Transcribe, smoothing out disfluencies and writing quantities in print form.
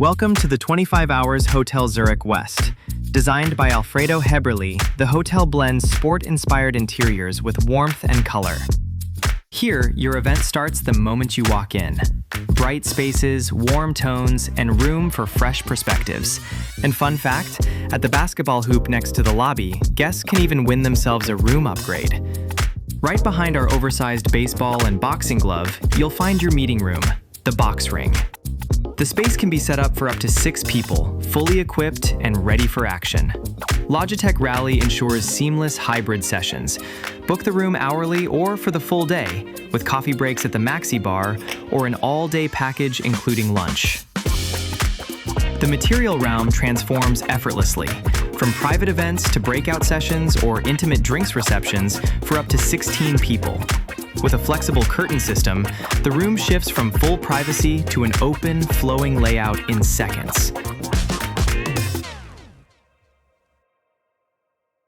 Welcome to the 25 Hours Hotel Zurich West. Designed by Alfredo Häberli, the hotel blends sport-inspired interiors with warmth and color. Here, your event starts the moment you walk in. Bright spaces, warm tones, and room for fresh perspectives. And fun fact, at the basketball hoop next to the lobby, guests can even win themselves a room upgrade. Right behind our oversized baseball and boxing glove, you'll find your meeting room, the Boxring. The space can be set up for up to 6 people, fully equipped and ready for action. Logitech Rally ensures seamless hybrid sessions. Book the room hourly or for the full day, with coffee breaks at the Maxi Bar or an all-day package including lunch. The Materialraum transforms effortlessly, from private events to breakout sessions or intimate drinks receptions for up to 16 people. With a flexible curtain system, the room shifts from full privacy to an open, flowing layout in seconds.